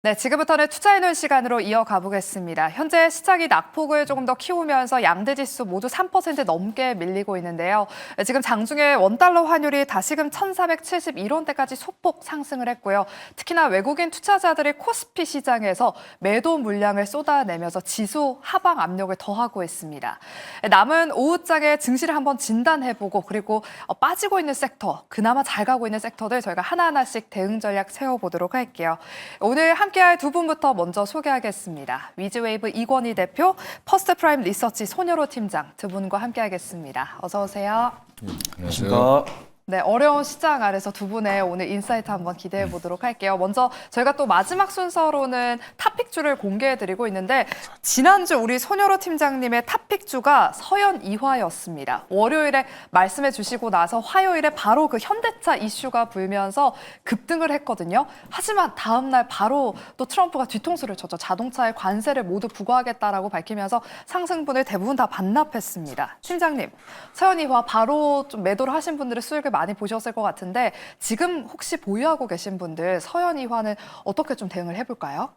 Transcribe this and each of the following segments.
네, 지금부터는 투자해놓은 시간으로 이어가 보겠습니다. 현재 시장이 낙폭을 조금 더 키우면서 양대 지수 모두 3% 넘게 밀리고 있는데요. 지금 장중에 원달러 환율이 다시금 1,471원대까지 소폭 상승을 했고요. 특히나 외국인 투자자들이 코스피 시장에서 매도 물량을 쏟아내면서 지수 하방 압력을 더하고 있습니다. 남은 오후장에 증시를 한번 진단해보고 그리고 빠지고 있는 섹터, 그나마 잘 가고 있는 섹터들 저희가 하나하나씩 대응 전략 세워보도록 할게요. 오늘 함께할 두 분부터 먼저 소개하겠습니다. 위즈웨이브 이권희 대표, 퍼스트프라임 리서치 손여로 팀장 두 분과 함께하겠습니다. 어서 오세요. 안녕하십니까. 네, 어려운 시장 아래서 두 분의 오늘 인사이트 한번 기대해 보도록 할게요. 먼저 저희가 또 마지막 순서로는 탑픽주를 공개해드리고 있는데 지난주 우리 손여로 팀장님의 탑픽주가 서현 이화였습니다. 월요일에 말씀해 주시고 나서 화요일에 바로 그 현대차 이슈가 불면서 급등을 했거든요. 하지만 다음 날 바로 또 트럼프가 뒤통수를 쳤죠. 자동차에 관세를 모두 부과하겠다라고 밝히면서 상승분을 대부분 다 반납했습니다. 팀장님, 서현 이화 바로 좀 매도를 하신 분들의 수익을 많이 보셨을 것 같은데 지금 혹시 보유하고 계신 분들 서현 이화는 어떻게 좀 대응을 해볼까요?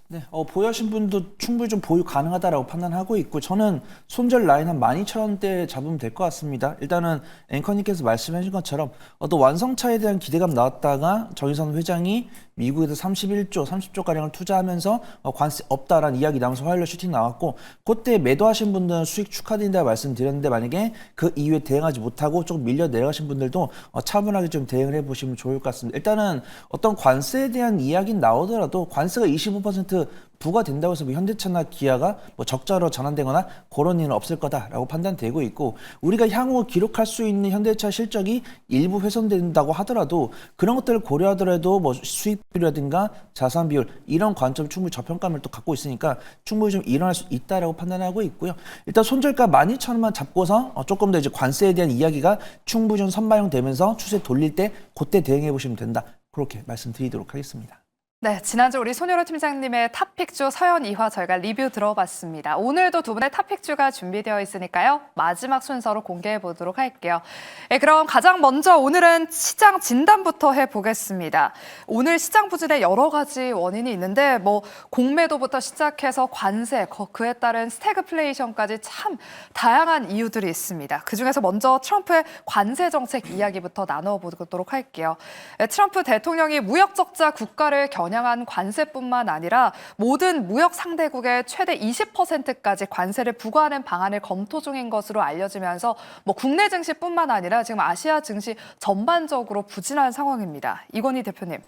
네, 보유하신 분도 충분히 좀 보유 가능하다라고 판단하고 있고 저는 손절 라인 한 12,000원대 잡으면 될 것 같습니다. 일단은 앵커님께서 말씀해 주신 것처럼 어떤 완성차에 대한 기대감 나왔다가 정의선 회장이 미국에서 30조가량을 투자하면서 관세 없다라는 이야기 나오면서 화요일에 슈팅 나왔고 그때 매도하신 분들은 수익 축하드린다고 말씀드렸는데 만약에 그 이후에 대응하지 못하고 조금 밀려 내려가신 분들도 차분하게 좀 대응을 해보시면 좋을 것 같습니다. 일단은 어떤 관세에 대한 이야기는 나오더라도 관세가 25% 부과된다고 해서 뭐 현대차나 기아가 뭐 적자로 전환되거나 그런 일은 없을 거다라고 판단되고 있고 우리가 향후 기록할 수 있는 현대차 실적이 일부 훼손된다고 하더라도 그런 것들을 고려하더라도 뭐 수익비율이라든가 자산 비율 이런 관점 충분히 저평가를 또 갖고 있으니까 충분히 좀 일어날 수 있다라고 판단하고 있고요. 일단 손절가 12,000원만 잡고서 조금 더 이제 관세에 대한 이야기가 충분히 좀 선반영되면서 추세 돌릴 때 그때 대응해 보시면 된다. 그렇게 말씀드리도록 하겠습니다. 네, 지난주 우리 손여로 팀장님의 탑픽주 서현 이화 저희가 리뷰 들어봤습니다. 오늘도 두 분의 탑픽주가 준비되어 있으니까요. 마지막 순서로 공개해 보도록 할게요. 네, 그럼 가장 먼저 오늘은 시장 진단부터 해보겠습니다. 오늘 시장 부진에 여러 가지 원인이 있는데 뭐 공매도부터 시작해서 관세, 그에 따른 스태그플레이션까지 참 다양한 이유들이 있습니다. 그중에서 먼저 트럼프의 관세 정책 이야기부터 나눠보도록 할게요. 네, 트럼프 대통령이 무역 적자 국가를 겨냥한 관세뿐만 아니라 모든 무역 상대국에 최대 20%까지 관세를 부과하는 방안을 검토 중인 것으로 알려지면서 뭐 국내 증시뿐만 아니라 지금 아시아 증시 전반적으로 부진한 상황입니다. 이건희 대표님.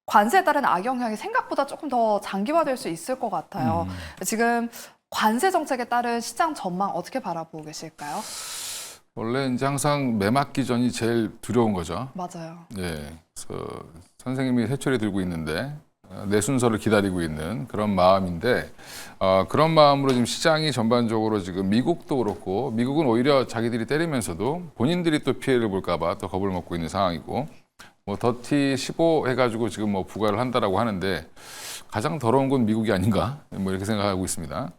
관세에 따른 악영향이 생각보다 조금 더 장기화될 수 있을 것 같아요. 지금 관세 정책에 따른 시장 전망 어떻게 바라보고 계실까요? 원래 이제 항상 매맞기 전이 제일 두려운 거죠. 맞아요. 예, 그래서 선생님이 회초리 들고 있는데 내 순서를 기다리고 있는 그런 마음인데 그런 마음으로 지금 시장이 전반적으로 지금 미국도 그렇고 미국은 오히려 자기들이 때리면서도 본인들이 또 피해를 볼까 봐 더 겁을 먹고 있는 상황이고 뭐 더티 15 해가지고 지금 뭐 부과를 한다라고 하는데 가장 더러운 건 미국이 아닌가 뭐 이렇게 생각하고 있습니다.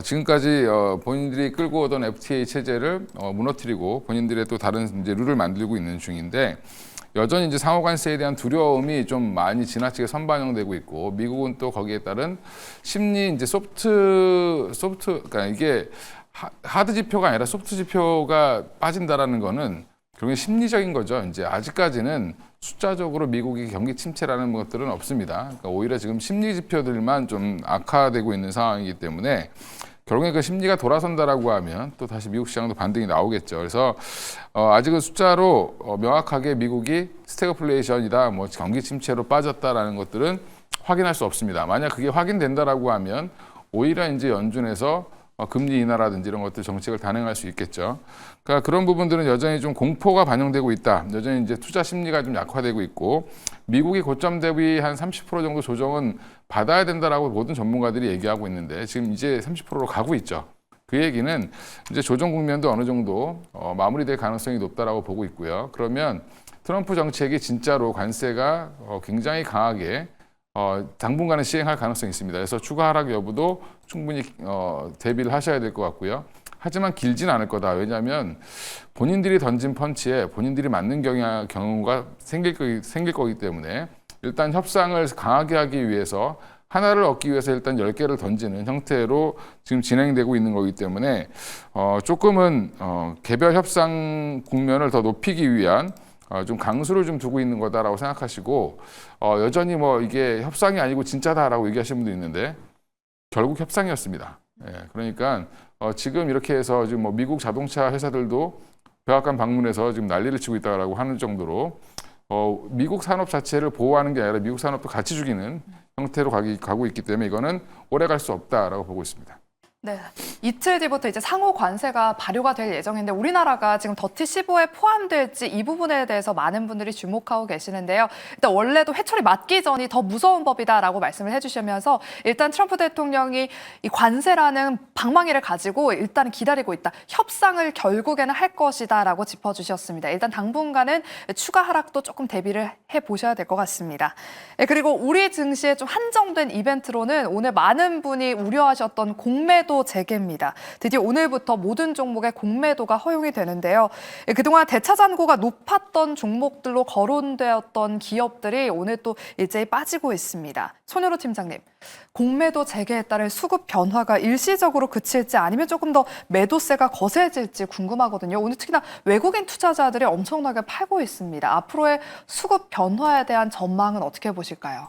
지금까지 본인들이 끌고 오던 FTA 체제를 무너뜨리고 본인들의 또 다른 이제 룰을 만들고 있는 중인데 여전히 이제 상호 관세에 대한 두려움이 좀 많이 지나치게 선반영되고 있고 미국은 또 거기에 따른 심리 이제 그러니까 이게 하드 지표가 아니라 소프트 지표가 빠진다라는 거는 결국엔 심리적인 거죠. 이제 아직까지는 숫자적으로 미국이 경기 침체라는 것들은 없습니다. 그러니까 오히려 지금 심리 지표들만 좀 악화되고 있는 상황이기 때문에 결국에 그 심리가 돌아선다라고 하면 또 다시 미국 시장도 반등이 나오겠죠. 그래서 아직은 숫자로 명확하게 미국이 스태그플레이션이다, 뭐 경기 침체로 빠졌다라는 것들은 확인할 수 없습니다. 만약 그게 확인된다라고 하면 오히려 이제 연준에서 금리 인하라든지 이런 것들 정책을 단행할 수 있겠죠. 그러니까 그런 부분들은 여전히 좀 공포가 반영되고 있다. 여전히 이제 투자 심리가 좀 약화되고 있고 미국이 고점 대비 한 30% 정도 조정은 받아야 된다라고 모든 전문가들이 얘기하고 있는데 지금 이제 30%로 가고 있죠. 그 얘기는 이제 조정 국면도 어느 정도 마무리될 가능성이 높다라고 보고 있고요. 그러면 트럼프 정책이 진짜로 관세가 굉장히 강하게 당분간은 시행할 가능성이 있습니다. 그래서 추가 하락 여부도 충분히 대비를 하셔야 될 것 같고요. 하지만 길진 않을 거다. 왜냐하면 본인들이 던진 펀치에 본인들이 맞는 경우가 생길 거기 때문에 일단 협상을 강하게 하기 위해서 하나를 얻기 위해서 일단 10개를 던지는 형태로 지금 진행되고 있는 거기 때문에 조금은 개별 협상 국면을 더 높이기 위한 좀 강수를 좀 두고 있는 거다라고 생각하시고 여전히 뭐 이게 협상이 아니고 진짜다라고 얘기하시는 분도 있는데 결국 협상이었습니다. 예, 그러니까 지금 이렇게 해서 지금 뭐 미국 자동차 회사들도 백악관 방문해서 지금 난리를 치고 있다라고 하는 정도로 미국 산업 자체를 보호하는 게 아니라 미국 산업도 같이 죽이는 형태로 가고 있기 때문에 이거는 오래 갈 수 없다라고 보고 있습니다. 네, 이틀 뒤부터 이제 상호 관세가 발효가 될 예정인데 우리나라가 지금 더티 15에 포함될지 이 부분에 대해서 많은 분들이 주목하고 계시는데요. 일단 원래도 회초리 맞기 전이 더 무서운 법이다라고 말씀을 해주시면서 일단 트럼프 대통령이 이 관세라는 방망이를 가지고 일단 기다리고 있다. 협상을 결국에는 할 것이다라고 짚어주셨습니다. 일단 당분간은 추가 하락도 조금 대비를 해보셔야 될 것 같습니다. 그리고 우리 증시에 좀 한정된 이벤트로는 오늘 많은 분이 우려하셨던 공매도 재개입니다. 드디어 오늘부터 모든 종목의 공매도가 허용이 되는데요. 그동안 대차잔고가 높았던 종목들로 거론되었던 기업들이 오늘 또 일제히 빠지고 있습니다. 손효로 팀장님, 공매도 재개에 따른 수급 변화가 일시적으로 그칠지 아니면 조금 더 매도세가 거세질지 궁금하거든요. 오늘 특히나 외국인 투자자들이 엄청나게 팔고 있습니다. 앞으로의 수급 변화에 대한 전망은 어떻게 보실까요?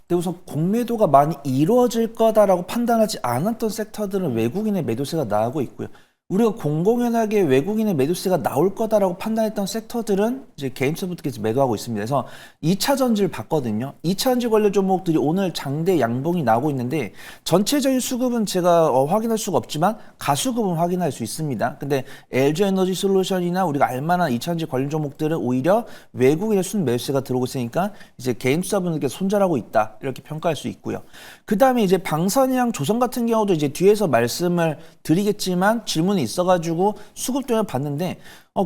근데 우선 공매도가 많이 이루어질 거다라고 판단하지 않았던 섹터들은 외국인의 매도세가 나오고 있고요. 우리가 공공연하게 외국인의 매도세가 나올 거다라고 판단했던 섹터들은 이제 게임스부터 매도하고 있습니다. 그래서 2차 전지를 봤거든요. 2차 전지 관련 종목들이 오늘 장대 양봉이 나오고 있는데 전체적인 수급은 제가 확인할 수가 없지만 가수급은 확인할 수 있습니다. 근데 LG에너지 솔루션이나 우리가 알만한 2차 전지 관련 종목들은 오히려 외국인의 순매수세가 들어오고 있으니까 이제 게임스분들께 손절하고 있다 이렇게 평가할 수 있고요. 그 다음에 이제 방산이랑 조선 같은 경우도 이제 뒤에서 말씀을 드리겠지만 질문이 있어가지고 수급 동향을 봤는데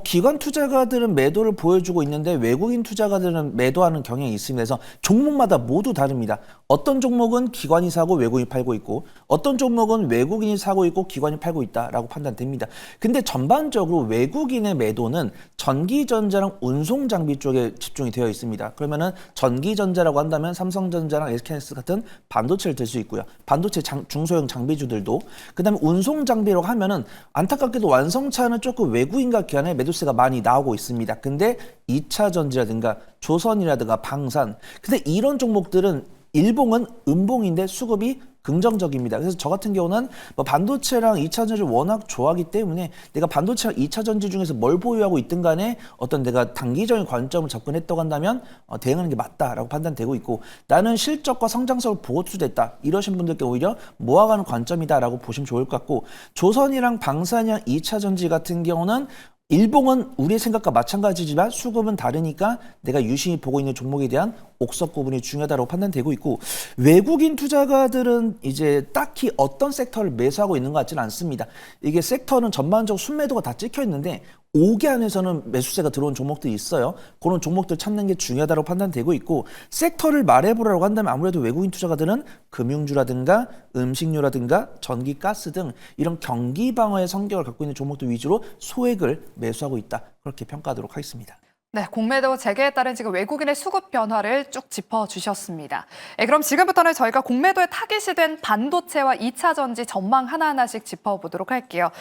기관 투자가들은 매도를 보여주고 있는데 외국인 투자가들은 매도하는 경향이 있습니다. 그래서 종목마다 모두 다릅니다. 어떤 종목은 기관이 사고 외국인이 팔고 있고 어떤 종목은 외국인이 사고 있고 기관이 팔고 있다라고 판단됩니다. 근데 전반적으로 외국인의 매도는 전기전자랑 운송장비 쪽에 집중이 되어 있습니다. 그러면은 전기전자라고 한다면 삼성전자랑 SK하이닉스 같은 반도체를 들 수 있고요. 반도체 중소형 장비주들도. 그 다음에 운송장비라고 하면은 안타깝게도 완성차는 조금 외국인과 기관의 매도세가 많이 나오고 있습니다. 근데 2차 전지라든가 조선이라든가 방산. 근데 이런 종목들은 일봉은 음봉인데 수급이 긍정적입니다. 그래서 저 같은 경우는 뭐 반도체랑 2차 전지를 워낙 좋아하기 때문에 내가 반도체랑 2차 전지 중에서 뭘 보유하고 있든 간에 어떤 내가 단기적인 관점을 접근했다고 한다면 대응하는 게 맞다라고 판단되고 있고 나는 실적과 성장성을 보고 투자했다. 이러신 분들께 오히려 모아가는 관점이다라고 보시면 좋을 것 같고 조선이랑 방산이랑 2차 전지 같은 경우는 일봉은 우리의 생각과 마찬가지지만 수급은 다르니까 내가 유심히 보고 있는 종목에 대한 옥석 구분이 중요하다고 판단되고 있고 외국인 투자가들은 이제 딱히 어떤 섹터를 매수하고 있는 것 같지는 않습니다. 이게 섹터는 전반적으로 순매도가 다 찍혀 있는데 5개 안에서는 매수세가 들어온 종목들이 있어요. 그런 종목들 찾는 게 중요하다고 판단되고 있고 섹터를 말해보라고 한다면 아무래도 외국인 투자가들은 금융주라든가 음식료라든가 전기, 가스 등 이런 경기 방어의 성격을 갖고 있는 종목들 위주로 소액을 매수하고 있다. 그렇게 평가하도록 하겠습니다. 네, 공매도 재개에 따른 지금 외국인의 수급 변화를 쭉 짚어주셨습니다. 그럼 지금부터는 저희가 공매도에 타깃이 된 반도체와 2차 전지 전망 하나하나씩 짚어보도록 할게요.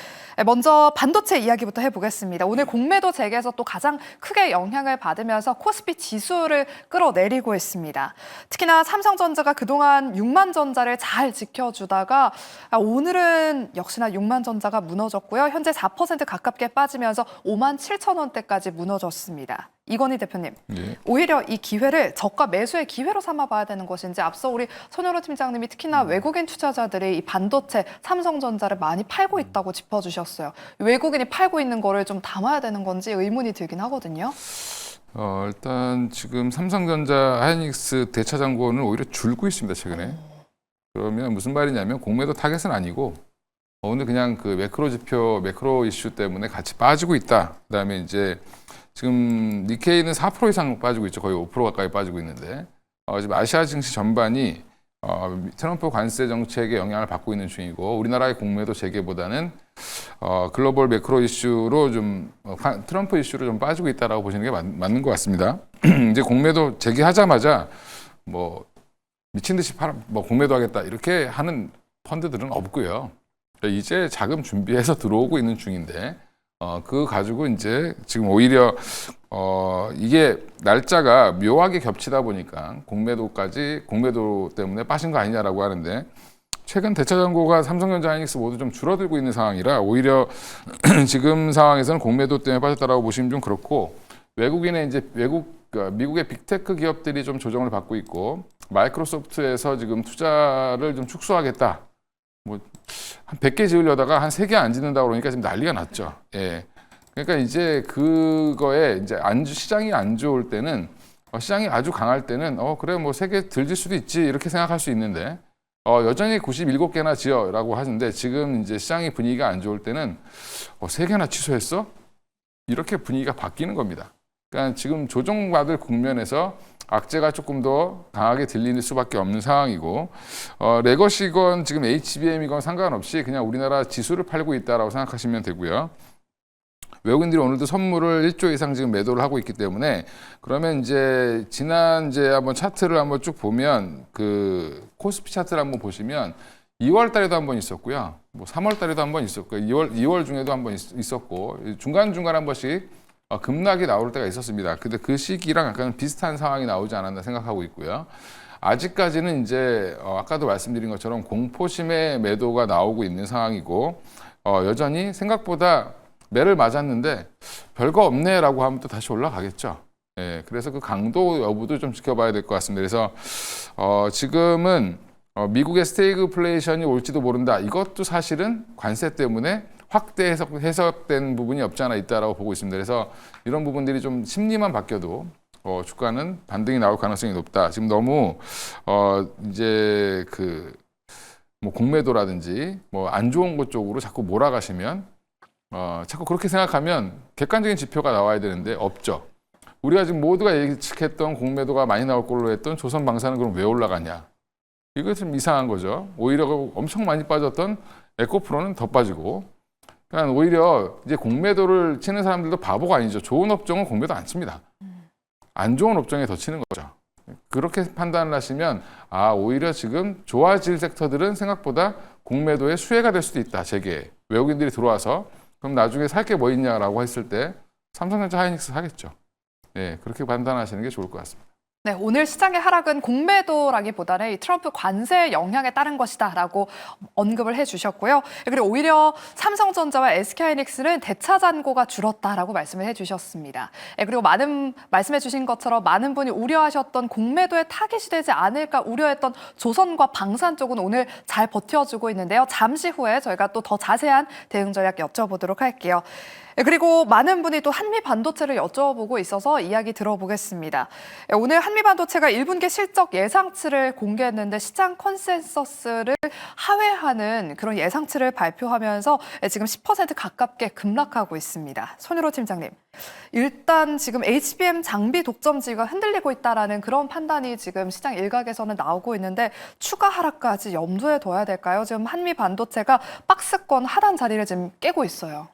먼저 반도체 이야기부터 해보겠습니다. 오늘 공매도 재개에서 또 가장 크게 영향을 받으면서 코스피 지수를 끌어내리고 있습니다. 특히나 삼성전자가 그동안 6만전자를 잘 지켜주다가 오늘은 역시나 6만전자가 무너졌고요. 현재 4% 가깝게 빠지면서 5만 7천 원대까지 무너졌습니다. 이건희 대표님, 예. 오히려 이 기회를 저가 매수의 기회로 삼아봐야 되는 것인지 앞서 우리 손효로 팀장님이 특히나 외국인 투자자들이 이 반도체, 삼성전자를 많이 팔고 있다고 짚어주셨어요. 외국인이 팔고 있는 거를 좀 담아야 되는 건지 의문이 들긴 하거든요. 일단 지금 삼성전자, 하이닉스 대차장고는 오히려 줄고 있습니다 최근에. 그러면 무슨 말이냐면 공매도 타겟은 아니고 오늘 그냥 그 매크로 지표, 매크로 이슈 때문에 같이 빠지고 있다. 그다음에 이제 지금 니케이는 4% 이상 빠지고 있죠. 거의 5% 가까이 빠지고 있는데 지금 아시아 증시 전반이 트럼프 관세 정책의 영향을 받고 있는 중이고 우리나라의 공매도 재개보다는 글로벌 매크로 이슈로 좀 트럼프 이슈로 좀 빠지고 있다라고 보시는 게 맞는 것 같습니다. 이제 공매도 재개하자마자 뭐 미친 듯이 뭐 공매도 하겠다 이렇게 하는 펀드들은 없고요. 이제 자금 준비해서 들어오고 있는 중인데 그거 가지고 이제 지금 오히려 이게 날짜가 묘하게 겹치다 보니까 공매도 때문에 빠진 거 아니냐라고 하는데 최근 대차 잔고가 삼성전자, 하이닉스 모두 좀 줄어들고 있는 상황이라 오히려 지금 상황에서는 공매도 때문에 빠졌다라고 보시면 좀 그렇고 외국인의 이제 미국의 빅테크 기업들이 좀 조정을 받고 있고 마이크로소프트에서 지금 투자를 좀 축소하겠다. 뭐 한 100개 지으려다가 한 3개 안 짓는다고 그러니까 지금 난리가 났죠. 예. 그러니까 이제 그거에 이제 시장이 안 좋을 때는 시장이 아주 강할 때는 그래 뭐 3개 들 질 수도 있지 이렇게 생각할 수 있는데 여전히 97개나 지어라고 하는데 지금 이제 시장이 분위기가 안 좋을 때는 3개나 취소했어? 이렇게 분위기가 바뀌는 겁니다. 그러니까 지금 조정받을 국면에서 악재가 조금 더 강하게 들리는 수밖에 없는 상황이고 레거시건 지금 HBM이건 상관없이 그냥 우리나라 지수를 팔고 있다라고 생각하시면 되고요. 외국인들이 오늘도 선물을 1조 이상 지금 매도를 하고 있기 때문에 그러면 이제 지난 한번 차트를 한번 쭉 보면 그 코스피 차트를 한번 보시면 2월 달에도 한번 있었고요. 뭐 3월 달에도 한번 있었고 2월 중에도 한번 있었고 중간중간 한 번씩 급락이 나올 때가 있었습니다. 근데 그 시기랑 약간 비슷한 상황이 나오지 않았나 생각하고 있고요. 아직까지는 이제 아까도 말씀드린 것처럼 공포심의 매도가 나오고 있는 상황이고 여전히 생각보다 매를 맞았는데 별거 없네라고 하면 또 다시 올라가겠죠. 예, 그래서 그 강도 여부도 좀 지켜봐야 될 것 같습니다. 그래서 지금은 미국의 스태그플레이션이 올지도 모른다. 이것도 사실은 관세 때문에 확대 해석된 부분이 없지 않아 있다라고 보고 있습니다. 그래서 이런 부분들이 좀 심리만 바뀌어도 주가는 반등이 나올 가능성이 높다. 지금 너무 이제 뭐 공매도라든지 뭐 안 좋은 것 쪽으로 자꾸 몰아가시면 자꾸 그렇게 생각하면 객관적인 지표가 나와야 되는데 없죠. 우리가 지금 모두가 예측했던 공매도가 많이 나올 걸로 했던 조선방사는 그럼 왜 올라가냐? 이거 좀 이상한 거죠. 오히려 엄청 많이 빠졌던 에코프로는 더 빠지고 그러니까 오히려 이제 공매도를 치는 사람들도 바보가 아니죠. 좋은 업종은 공매도 안 칩니다. 안 좋은 업종에 더 치는 거죠. 그렇게 판단을 하시면 오히려 지금 좋아질 섹터들은 생각보다 공매도의 수혜가 될 수도 있다. 재계 외국인들이 들어와서 그럼 나중에 살 게 뭐 있냐라고 했을 때 삼성전자, 하이닉스 사겠죠. 네, 그렇게 판단하시는 게 좋을 것 같습니다. 네, 오늘 시장의 하락은 공매도라기보다는 이 트럼프 관세 영향에 따른 것이다라고 언급을 해주셨고요. 그리고 오히려 삼성전자와 SK하이닉스는 대차 잔고가 줄었다라고 말씀을 해주셨습니다. 그리고 말씀해주신 것처럼 많은 분이 우려하셨던 공매도에 타깃이 되지 않을까 우려했던 조선과 방산 쪽은 오늘 잘 버텨주고 있는데요. 잠시 후에 저희가 또 더 자세한 대응 전략 여쭤보도록 할게요. 그리고 많은 분이 또 한미 반도체를 여쭤보고 있어서 이야기 들어보겠습니다. 오늘 한미 반도체가 1분기 실적 예상치를 공개했는데 시장 컨센서스를 하회하는 그런 예상치를 발표하면서 지금 10% 가깝게 급락하고 있습니다. 손유로 팀장님, 일단 지금 HBM 장비 독점지가 흔들리고 있다라는 그런 판단이 지금 시장 일각에서는 나오고 있는데 추가 하락까지 염두에 둬야 될까요? 지금 한미 반도체가 박스권 하단 자리를 지금 깨고 있어요.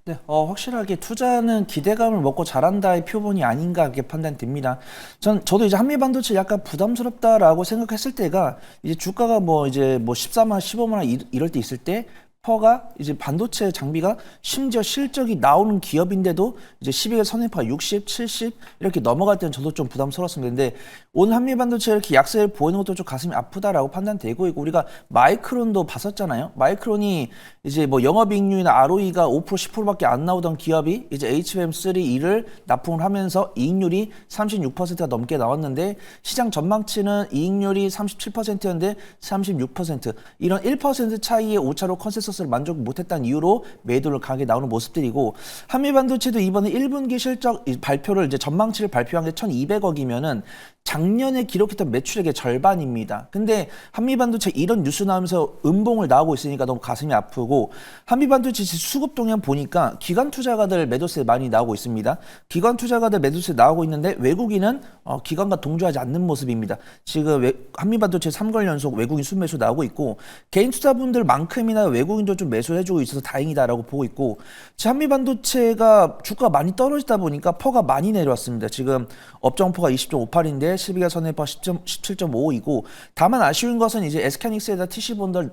네, 확실하게 투자는 기대감을 먹고 잘한다의 표본이 아닌가 이렇게 판단됩니다. 저도 이제 한미 반도체 약간 부담스럽다라고 생각했을 때가 이제 주가가 뭐 14만 원, 15만 원 이럴 때 있을 때 퍼가 이제 반도체 장비가 심지어 실적이 나오는 기업인데도 이제 12개월 선행파가 60, 70 이렇게 넘어갈 때는 저도 좀 부담스러웠습니다. 근데 오늘 한미 반도체 이렇게 약세를 보이는 것도 좀 가슴이 아프다라고 판단되고 있고 우리가 마이크론도 봤었잖아요. 마이크론이 이제 뭐 영업이익률이나 ROE가 5% 10%밖에 안 나오던 기업이 이제 HBM3E를 납품을 하면서 이익률이 36%가 넘게 나왔는데 시장 전망치는 이익률이 37%였는데 36% 이런 1% 차이의 오차로 컨센서스를 만족 못했다는 이유로 매도를 강하게 나오는 모습들이고 한미 반도체도 이번에 1분기 실적 발표를 이제 전망치를 발표한 게 1,200억이면은 작년에 기록했던 매출액의 절반입니다. 근데 한미반도체 이런 뉴스 나오면서 음봉을 나오고 있으니까 너무 가슴이 아프고 한미반도체 수급 동향 보니까 기관 투자가들 매도세 많이 나오고 있습니다. 기관 투자가들 매도세 나오고 있는데 외국인은 기관과 동조하지 않는 모습입니다. 지금 한미반도체 3개월 연속 외국인 순매수 나오고 있고 개인 투자분들만큼이나 외국인도 좀 매수해주고 있어서 다행이다라고 보고 있고 한미반도체가 주가가 많이 떨어지다 보니까 퍼가 많이 내려왔습니다. 지금 업종퍼가 20.58인데 있는데 12개월 선행파 17.5이고 다만 아쉬운 것은 이제 SK하이닉스에다 TC 본드를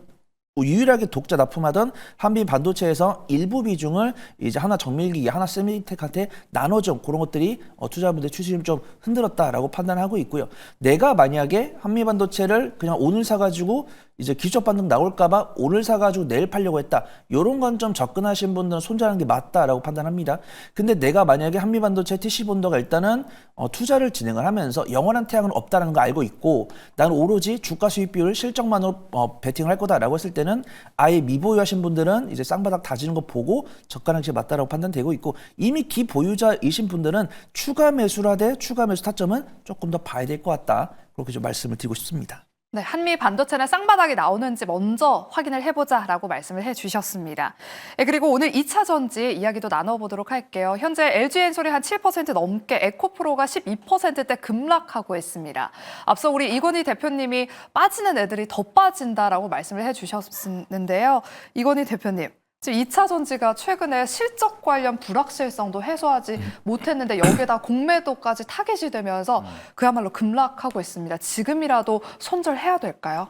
유일하게 독자 납품하던 한미 반도체에서 일부 비중을 이제 하나 정밀기기, 하나 세미텍한테 나눠준 그런 것들이 투자분들 추심을 좀 흔들었다라고 판단하고 있고요. 내가 만약에 한미 반도체를 그냥 오늘 사가지고 이제 기초 반등 나올까봐 오늘 사가지고 내일 팔려고 했다. 이런 건 좀 접근하신 분들은 손절하는 게 맞다라고 판단합니다. 근데 내가 만약에 한미 반도체 TC 본더가 일단은 투자를 진행을 하면서 영원한 태양은 없다는 거 알고 있고 나는 오로지 주가 수익 비율 실적만으로 베팅을 할 거다라고 했을 때는 아예 미보유하신 분들은 이제 쌍바닥 다지는 거 보고 접근하는 게 맞다라고 판단되고 있고 이미 기보유자이신 분들은 추가 매수라 대 추가 매수 타점은 조금 더 봐야 될 것 같다. 그렇게 좀 말씀을 드리고 싶습니다. 네, 한미 반도체는 쌍바닥이 나오는지 먼저 확인을 해보자라고 말씀을 해주셨습니다. 그리고 오늘 2차 전지 이야기도 나눠보도록 할게요. 현재 LG엔솔이 한 7% 넘게, 에코프로가 12%대 급락하고 있습니다. 앞서 우리 이건희 대표님이 빠지는 애들이 더 빠진다라고 말씀을 해주셨는데요. 이건희 대표님. 지금 2차 전지가 최근에 실적 관련 불확실성도 해소하지 못했는데 여기에다 공매도까지 타겟이 되면서 그야말로 급락하고 있습니다. 지금이라도 손절해야 될까요?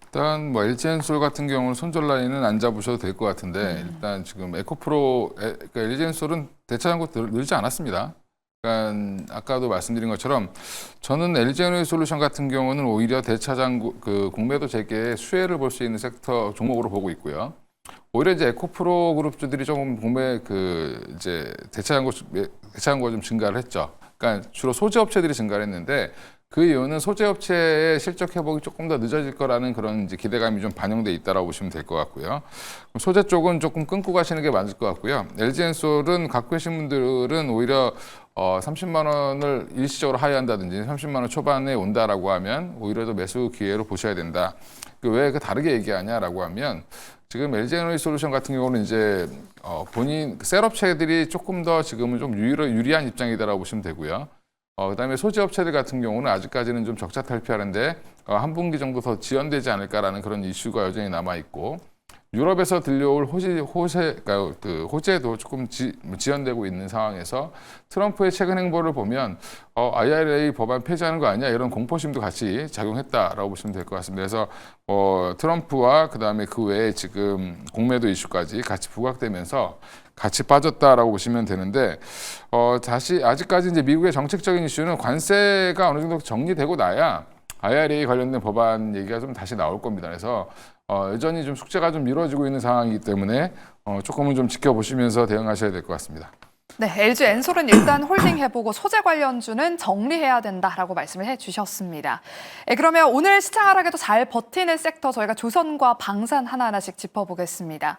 일단 뭐 LG엔솔 같은 경우는 손절 라인은 안 잡으셔도 될 것 같은데 일단 지금 에코프로, 그러니까 LG엔솔은 대차장고 늘지 않았습니다. 그러니까 아까도 말씀드린 것처럼 저는 LG에너지솔루션 같은 경우는 오히려 대차장고 그 공매도 재개의 수혜를 볼 수 있는 섹터 종목으로 보고 있고요. 오히려 이제 에코프로 그룹주들이 조금 공매 이제 대차장고가 좀 증가를 했죠. 그러니까 주로 소재 업체들이 증가를 했는데 그 이유는 소재 업체의 실적 회복이 조금 더 늦어질 거라는 그런 이제 기대감이 좀 반영돼 있다라고 보시면 될 것 같고요. 소재 쪽은 조금 끊고 가시는 게 맞을 것 같고요. LG엔솔은 갖고 계신 분들은 오히려 30만 원을 일시적으로 하회한다든지 30만 원 초반에 온다라고 하면 오히려 더 매수 기회로 보셔야 된다. 왜 다르게 얘기하냐라고 하면 지금 LG에너지솔루션 같은 경우는 이제 본인 셀업체들이 조금 더 지금은 좀 유리한 입장이다라고 보시면 되고요. 그다음에 소재 업체들 같은 경우는 아직까지는 좀 적자 탈피하는데 한 분기 정도 더 지연되지 않을까라는 그런 이슈가 여전히 남아 있고 유럽에서 들려올 그러니까 그 호재도 조금 지연되고 있는 상황에서 트럼프의 최근 행보를 보면 IRA 법안 폐지하는 거 아니야 이런 공포심도 같이 작용했다라고 보시면 될 것 같습니다. 그래서 트럼프와 그다음에 그 외에 지금 공매도 이슈까지 같이 부각되면서 같이 빠졌다라고 보시면 되는데 다시 아직까지 이제 미국의 정책적인 이슈는 관세가 어느 정도 정리되고 나야 IRA 관련된 법안 얘기가 좀 다시 나올 겁니다. 그래서 여전히 좀 숙제가 좀 미뤄지고 있는 상황이기 때문에 조금은 좀 지켜보시면서 대응하셔야 될 것 같습니다. 네, LG엔솔은 일단 홀딩 해보고 소재 관련주는 정리해야 된다라고 말씀을 해주셨습니다. 그러면 오늘 시장 하락에도 잘 버티는 섹터 저희가 조선과 방산 하나하나씩 짚어보겠습니다.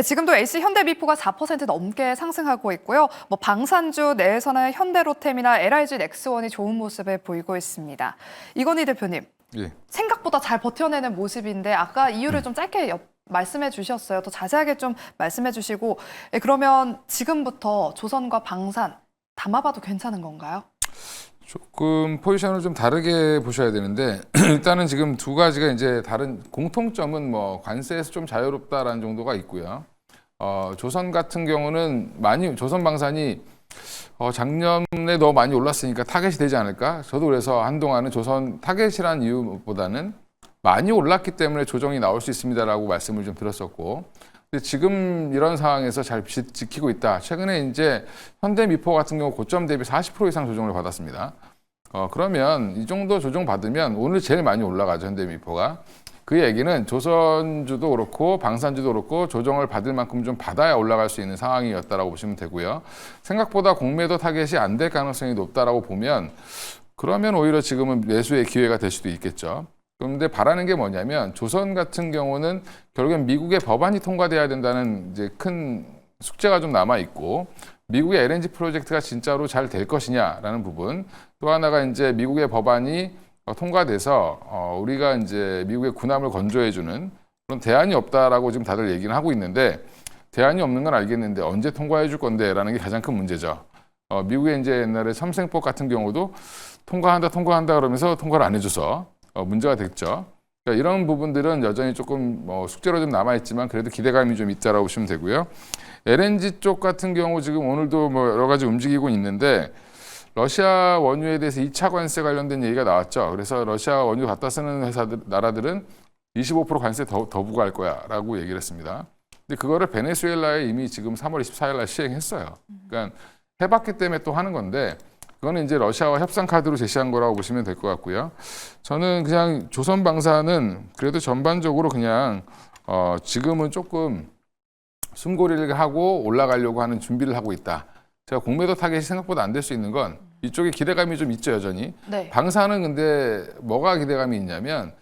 지금도 LC 현대미포가 4% 넘게 상승하고 있고요. 뭐 방산주 내에서는 현대로템이나 LIG 넥스원이 좋은 모습을 보이고 있습니다. 이건희 대표님. 예. 생각보다 잘 버텨내는 모습인데 아까 이유를 좀 짧게 말씀해 주셨어요. 더 자세하게 좀 말씀해 주시고 그러면 지금부터 조선과 방산 담아봐도 괜찮은 건가요? 조금 포지션을 좀 다르게 보셔야 되는데 일단은 지금 두 가지가 이제 다른 공통점은 뭐 관세에서 좀 자유롭다라는 정도가 있고요. 조선 같은 경우는 조선 방산이 작년에 너무 많이 올랐으니까 타겟이 되지 않을까? 저도 그래서 한동안은 조선 타겟이라는 이유보다는 많이 올랐기 때문에 조정이 나올 수 있습니다라고 말씀을 좀 드렸었고, 근데 지금 이런 상황에서 잘 지키고 있다. 최근에 이제 현대미포 같은 경우 고점 대비 40% 이상 조정을 받았습니다. 그러면 이 정도 조정 받으면 오늘 제일 많이 올라가죠, 현대미포가. 그 얘기는 조선주도 그렇고 방산주도 그렇고 조정을 받을 만큼 좀 받아야 올라갈 수 있는 상황이었다라고 보시면 되고요. 생각보다 공매도 타겟이 안 될 가능성이 높다라고 보면 그러면 오히려 지금은 매수의 기회가 될 수도 있겠죠. 그런데 바라는 게 뭐냐면 조선 같은 경우는 결국엔 미국의 법안이 통과돼야 된다는 이제 큰 숙제가 좀 남아 있고 미국의 LNG 프로젝트가 진짜로 잘 될 것이냐라는 부분, 또 하나가 이제 미국의 법안이 통과돼서 우리가 이제 미국의 군함을 건조해주는 그런 대안이 없다라고 지금 다들 얘기는 하고 있는데 대안이 없는 건 알겠는데 언제 통과해줄 건데라는 게 가장 큰 문제죠. 미국의 이제 옛날에 삼생법 같은 경우도 통과한다 그러면서 통과를 안 해줘서 문제가 됐죠. 그러니까 이런 부분들은 여전히 조금 숙제로 좀 남아있지만 그래도 기대감이 좀 있다라고 보시면 되고요. LNG 쪽 같은 경우 지금 오늘도 뭐 여러 가지 움직이고 있는데 러시아 원유에 대해서 2차 관세 관련된 얘기가 나왔죠. 그래서 러시아 원유 갖다 쓰는 나라들은 25% 관세 더 부과할 거야라고 얘기를 했습니다. 근데 그거를 베네수엘라에 이미 지금 3월 24일 날 시행했어요. 그러니까 해봤기 때문에 또 하는 건데 그거는 이제 러시아와 협상 카드로 제시한 거라고 보시면 될 것 같고요. 저는 그냥 조선방사는 그래도 전반적으로 그냥 지금은 조금 숨고리를 하고 올라가려고 하는 준비를 하고 있다. 제가 공매도 타겟이 생각보다 안 될 수 있는 건 이쪽에 기대감이 좀 있죠, 여전히. 네. 방사는 근데 뭐가 기대감이 있냐면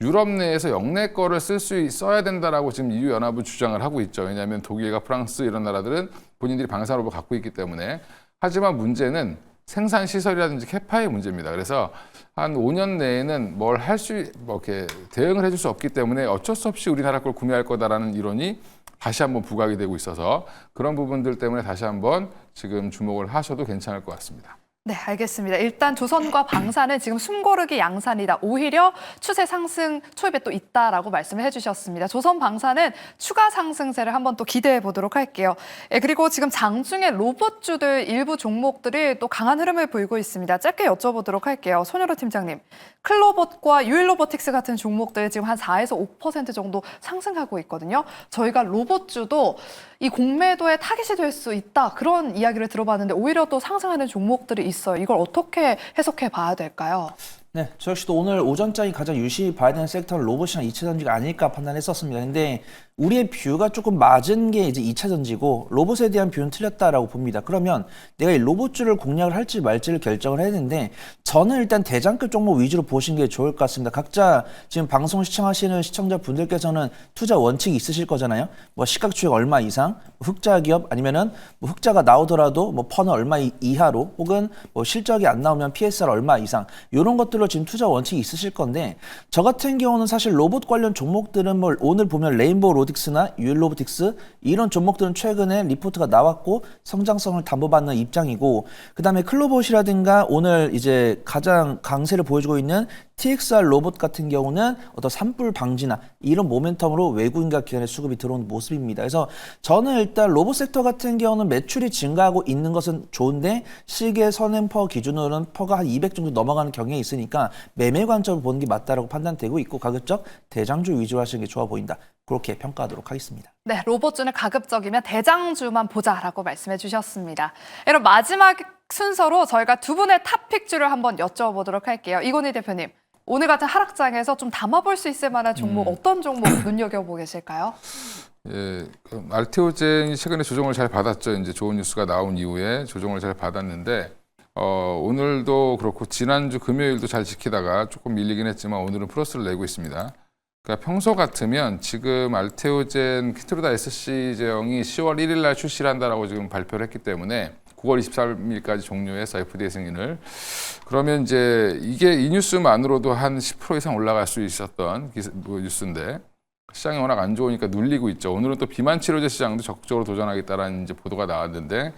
유럽 내에서 영내 거를 써야 된다라고 지금 EU 연합은 주장을 하고 있죠. 왜냐하면 독일과 프랑스 이런 나라들은 본인들이 방산 로봇 갖고 있기 때문에. 하지만 문제는 생산 시설이라든지 캐파의 문제입니다. 그래서 한 5년 내에는 뭘 이렇게 대응을 해줄 수 없기 때문에 어쩔 수 없이 우리나라 걸 구매할 거다라는 이론이 다시 한번 부각이 되고 있어서 그런 부분들 때문에 다시 한번 지금 주목을 하셔도 괜찮을 것 같습니다. 네, 알겠습니다. 일단 조선과 방사는 지금 숨고르기 양산이다. 오히려 추세 상승 초입에 또 있다라고 말씀을 해주셨습니다. 조선 방사는 추가 상승세를 한번 또 기대해 보도록 할게요. 그리고 지금 장중에 로봇주들 일부 종목들이 또 강한 흐름을 보이고 있습니다. 짧게 여쭤보도록 할게요. 손여로 팀장님, 클로봇과 유일로보틱스 같은 종목들 지금 한 4에서 5% 정도 상승하고 있거든요. 저희가 로봇주도 이 공매도의 타깃이 될 수 있다. 그런 이야기를 들어봤는데 오히려 또 상승하는 종목들이 있어요. 이걸 어떻게 해석해 봐야 될까요? 네, 저 역시도 오늘 오전장이 가장 유심히 봐야 되는 섹터는 로봇이랑 2차 전지가 아닐까 판단했었습니다. 근데 우리의 뷰가 조금 맞은 게 이제 2차 전지고 로봇에 대한 뷰는 틀렸다라고 봅니다. 그러면 내가 이 로봇주를 공략을 할지 말지를 결정을 해야 되는데 저는 일단 대장급 종목 위주로 보시는 게 좋을 것 같습니다. 각자 지금 방송 시청하시는 시청자분들께서는 투자 원칙이 있으실 거잖아요. 뭐 시가추익 얼마 이상, 흑자 기업 아니면은 뭐 흑자가 나오더라도 뭐 퍼는 얼마 이하로 혹은 뭐 실적이 안 나오면 PSR 얼마 이상 이런 것들로 지금 투자 원칙이 있으실 건데 저 같은 경우는 사실 로봇 관련 종목들은 뭐 오늘 보면 레인보우 로딕스나 유일로보틱스 이런 종목들은 최근에 리포트가 나왔고 성장성을 담보받는 입장이고 그다음에 클로봇이라든가 오늘 이제 가장 강세를 보여주고 있는 TXR 로봇 같은 경우는 어떤 산불 방지나 이런 모멘텀으로 외국인과 기관의 수급이 들어오는 모습입니다. 그래서 저는 일단 로봇 섹터 같은 경우는 매출이 증가하고 있는 것은 좋은데 시계 선행퍼 기준으로는 퍼가 한 200 정도 넘어가는 경향이 있으니까 매매 관점을 보는 게 맞다라고 판단되고 있고 가급적 대장주 위주로 하시는 게 좋아 보인다. 그렇게 평가하도록 하겠습니다. 네, 로봇주는 가급적이면 대장주만 보자라고 말씀해 주셨습니다. 그럼 마지막 순서로 저희가 두 분의 탑픽주를 한번 여쭤보도록 할게요. 이건희 대표님, 오늘 같은 하락장에서 좀 담아볼 수 있을 만한 종목 어떤 종목 눈여겨보고 계실까요? 예, 알테오젠이 최근에 조정을 잘 받았죠. 이제 좋은 뉴스가 나온 이후에 조정을 잘 받았는데 오늘도 그렇고 지난주 금요일도 잘 지키다가 조금 밀리긴 했지만 오늘은 플러스를 내고 있습니다. 그러니까 평소 같으면 지금 알테오젠 키트루다 SC 제형이 10월 1일 날 출시를 한다라고 지금 발표를 했기 때문에 9월 23일까지 종료해서 FDA 승인을 그러면 이제 이게 이 뉴스만으로도 한 10% 이상 올라갈 수 있었던 뉴스인데 시장이 워낙 안 좋으니까 눌리고 있죠. 오늘은 또 비만 치료제 시장도 적극적으로 도전하겠다라는 이제 보도가 나왔는데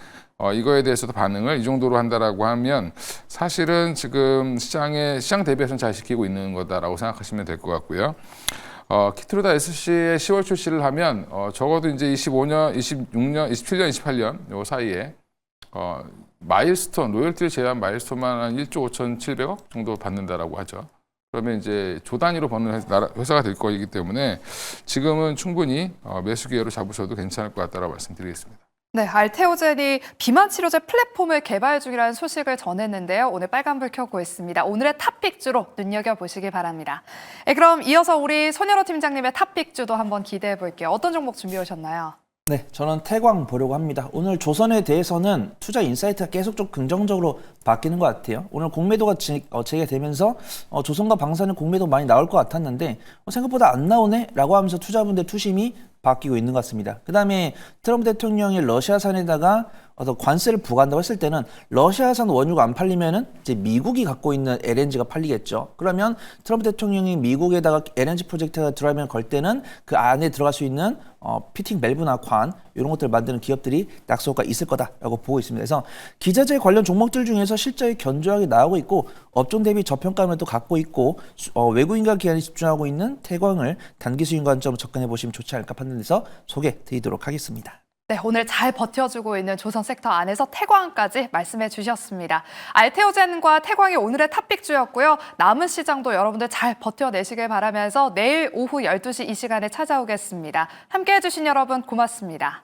이거에 대해서도 반응을 이 정도로 한다라고 하면 사실은 지금 시장 대비해서는 잘 지키고 있는 거다라고 생각하시면 될 것 같고요. 키트루다 SC의 10월 출시를 하면 적어도 이제 25년, 26년, 27년, 28년 요 사이에 마일스톤, 로열티를 제외한 마일스톤만 한 1조 5,700억 정도 받는다라고 하죠. 그러면 이제 조 단위로 버는 회사가 될 거이기 때문에 지금은 충분히 매수 기회로 잡으셔도 괜찮을 것 같다라고 말씀드리겠습니다. 네, 알테오젠이 비만 치료제 플랫폼을 개발 중이라는 소식을 전했는데요. 오늘 빨간불 켜고 있습니다. 오늘의 탑픽주로 눈여겨보시기 바랍니다. 그럼 이어서 우리 손여로 팀장님의 탑픽주도 한번 기대해 볼게요. 어떤 종목 준비해 오셨나요? 네, 저는 태광 보려고 합니다. 오늘 조선에 대해서는 투자 인사이트가 계속 좀 긍정적으로 바뀌는 것 같아요. 오늘 공매도가 재개되면서 조선과 방사는 공매도 많이 나올 것 같았는데 생각보다 안 나오네? 라고 하면서 투자분들 투심이 바뀌고 있는 것 같습니다. 그 다음에 트럼프 대통령이 러시아산에다가 어떤 관세를 부과한다고 했을 때는 러시아산 원유가 안 팔리면은 이제 미국이 갖고 있는 LNG가 팔리겠죠. 그러면 트럼프 대통령이 미국에다가 LNG 프로젝트가 들어가면 걸 때는 그 안에 들어갈 수 있는 피팅 밸브나 관 이런 것들을 만드는 기업들이 낙수효과가 있을 거다라고 보고 있습니다. 그래서 기자재 관련 종목들 중에서 실적이 견조하게 나오고 있고 업종 대비 저평가를 또 갖고 있고 외국인과 기관이 집중하고 있는 태광을 단기 수익 관점으로 접근해 보시면 좋지 않을까 판단해서 소개드리도록 하겠습니다. 네, 오늘 잘 버텨주고 있는 조선 섹터 안에서 태광까지 말씀해 주셨습니다. 알테오젠과 태광이 오늘의 탑픽주였고요. 남은 시장도 여러분들 잘 버텨내시길 바라면서 내일 오후 12시 이 시간에 찾아오겠습니다. 함께해 주신 여러분 고맙습니다.